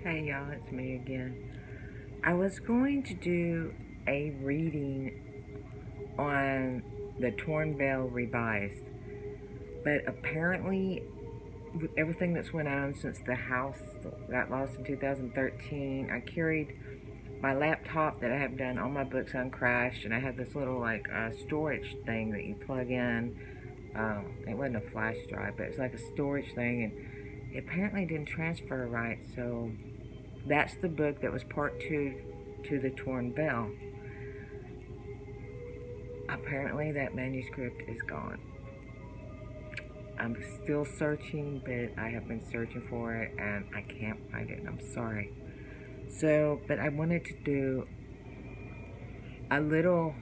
Hey y'all, it's me again. I was going to do a reading on the Torn Veil Revised, but apparently, with everything that's went on since the house got lost in 2013, I carried my laptop that I have done all my books on crashed, and I had this little storage thing that you plug in. It wasn't a flash drive, but it's like a storage thing, and it apparently didn't transfer right, so that's the book that was part two to The Torn Veil. Apparently, that manuscript is gone. I'm still searching, but I have been searching for it and I can't find it, and I'm sorry. So, but I wanted to do a little,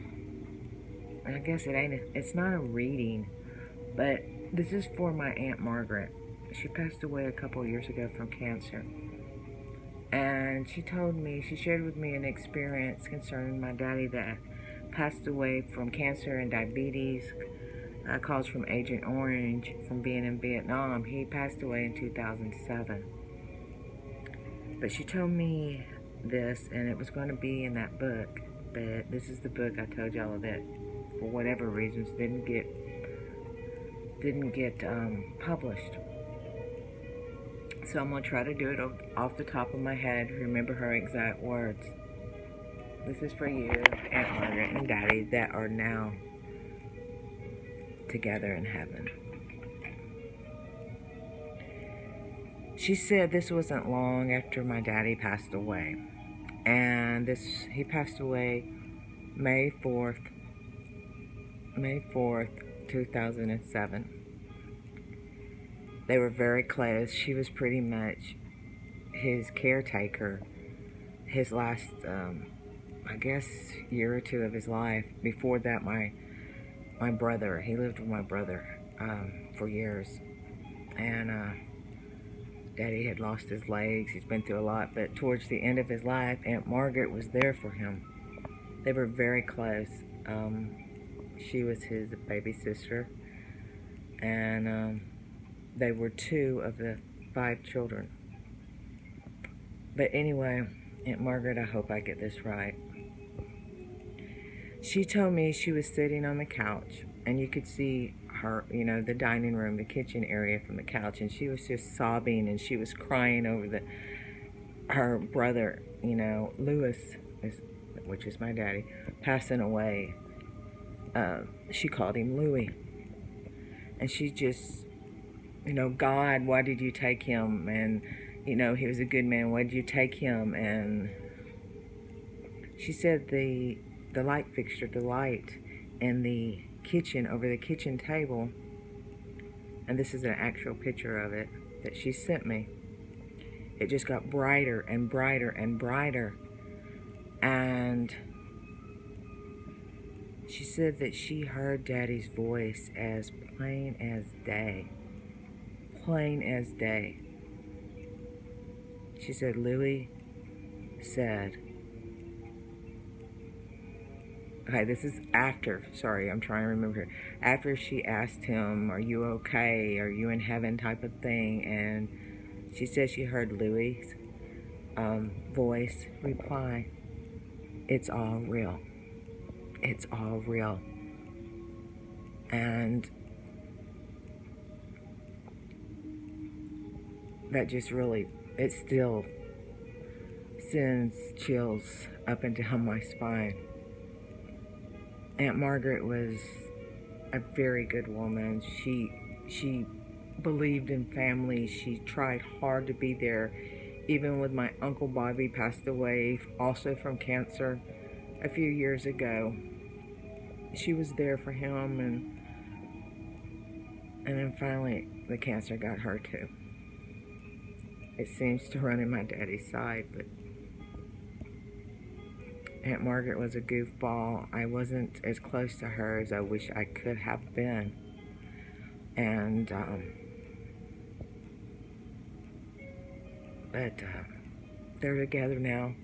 I guess it's not a reading, but this is for my Aunt Margaret. She passed away a couple years ago from cancer. And she shared with me an experience concerning my daddy that passed away from cancer and diabetes, caused from Agent Orange from being in Vietnam. He passed away in 2007. But she told me this, and it was going to be in that book. But this is the book I told y'all that, for whatever reasons, didn't get published. So I'm going to try to do it off the top of my head, remember her exact words. This is for you, Aunt Margaret and Daddy, that are now together in heaven. She said this wasn't long after my daddy passed away. And he passed away May 4th, 2007. They were very close. She was pretty much his caretaker his last, I guess, year or two of his life. Before that, my brother, he lived with my brother for years. And Daddy had lost his legs. He's been through a lot. But towards the end of his life, Aunt Margaret was there for him. They were very close. She was his baby sister. And they were 2 of the 5 children. But anyway, Aunt Margaret, I hope I get this right. She told me she was sitting on the couch, and you could see her, the dining room, the kitchen area from the couch, and she was just sobbing, and she was crying over her brother, Louis, which is my daddy, passing away. She called him Louis. And she just, God, why did you take him? And, he was a good man. Why did you take him? And she said the light fixture, the light in the kitchen, over the kitchen table, and this is an actual picture of it that she sent me, it just got brighter and brighter and brighter. And she said that she heard Daddy's voice as plain as day. Plain as day. She said, Louis said, okay, this is after, sorry, I'm trying to remember. After she asked him, are you okay? Are you in heaven type of thing? And she said she heard Louis' voice reply, it's all real. It's all real. And that just really, it still sends chills up and down my spine. Aunt Margaret was a very good woman. She believed in family. She tried hard to be there. Even when my Uncle Bobby passed away, also from cancer, a few years ago, she was there for him, and then finally the cancer got her too. It seems to run in my daddy's side, but Aunt Margaret was a goofball. I wasn't as close to her as I wish I could have been. And but they're together now.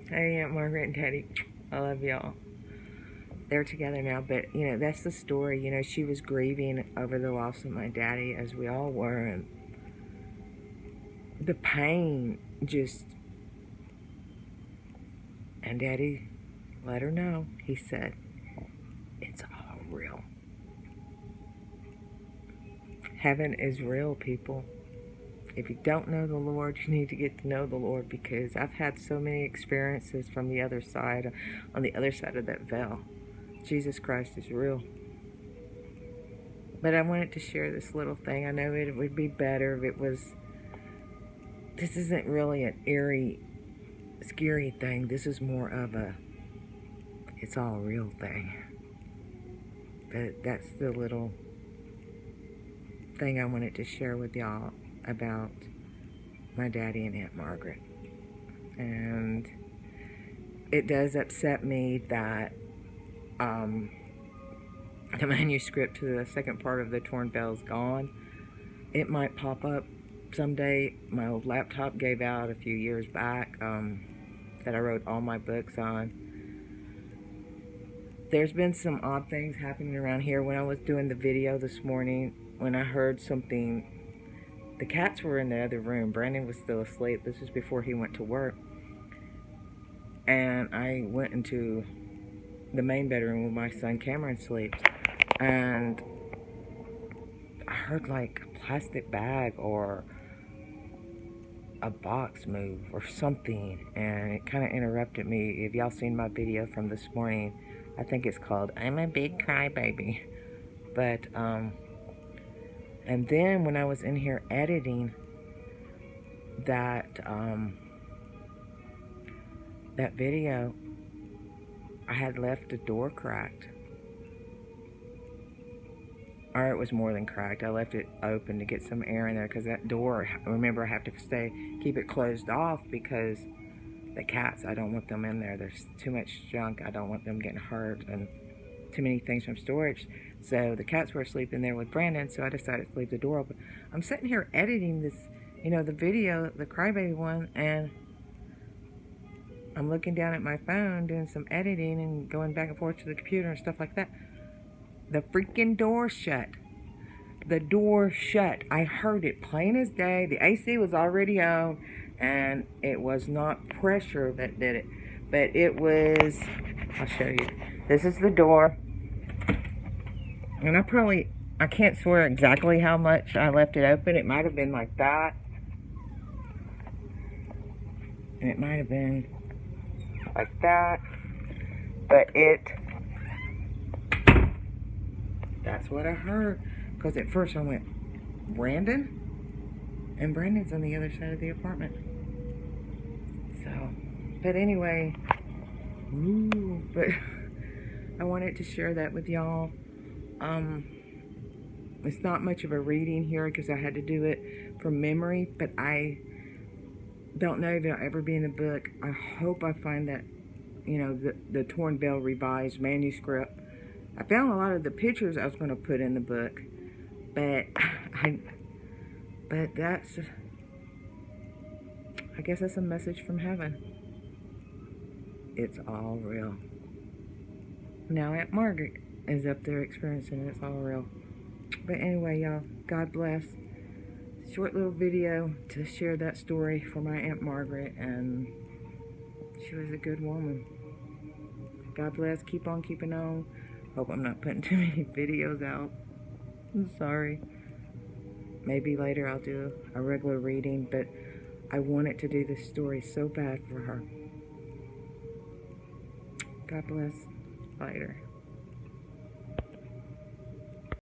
Hey, Aunt Margaret and Daddy, I love y'all. They're together now, but that's the story. She was grieving over the loss of my daddy, as we all were, and the pain just, and Daddy let her know. He said, it's all real. Heaven is real, people. If you don't know the Lord, you need to get to know the Lord, because I've had so many experiences from the other side, on the other side of that veil. Jesus Christ is real. But I wanted to share this little thing. I know it would be better if it was, this isn't really an eerie, scary thing. This is more of a, it's all real thing. But that's the little thing I wanted to share with y'all about my daddy and Aunt Margaret. And it does upset me that the manuscript to the second part of the Torn Veil is gone. It might pop up someday. My old laptop gave out a few years back that I wrote all my books on. There's been some odd things happening around here. When I was doing the video this morning, when I heard something, the cats were in the other room. Brandon was still asleep. This was before he went to work. And I went into the main bedroom where my son Cameron sleeps. And I heard like a plastic bag or a box move or something. And it kind of interrupted me. If y'all seen my video from this morning, I think it's called I'm a Big Crybaby. But, and then when I was in here editing that, that video, I had left the door cracked. Or it was more than cracked. I left it open to get some air in there, because that door, remember, I have to keep it closed off because the cats, I don't want them in there. There's too much junk. I don't want them getting hurt and too many things from storage. So the cats were sleeping there with Brandon, so I decided to leave the door open. I'm sitting here editing this, you know, the video, the crybaby one, and I'm looking down at my phone doing some editing and going back and forth to the computer and stuff like that. The freaking door shut. The door shut. I heard it plain as day. The AC was already on, and it was not pressure that did it, but it was, I'll show you. This is the door. And I can't swear exactly how much I left it open. It might have been like that. And it might have been like that. But that's what I heard. Because at first I went, Brandon? And Brandon's on the other side of the apartment. So, but anyway, but I wanted to share that with y'all. It's not much of a reading here because I had to do it from memory, but I don't know if it'll ever be in the book. I hope I find that, you know, the Torn Veil revised manuscript. I found a lot of the pictures I was going to put in the book, but I guess that's a message from heaven. It's all real. Now Aunt Margaret is up there experiencing it's all real. But anyway, y'all, God bless. Short little video to share that story for my Aunt Margaret, and she was a good woman. God bless. Keep on keeping on. Hope I'm not putting too many videos out. I'm sorry. Maybe later I'll do a regular reading, but I wanted to do this story so bad for her. God bless. Later.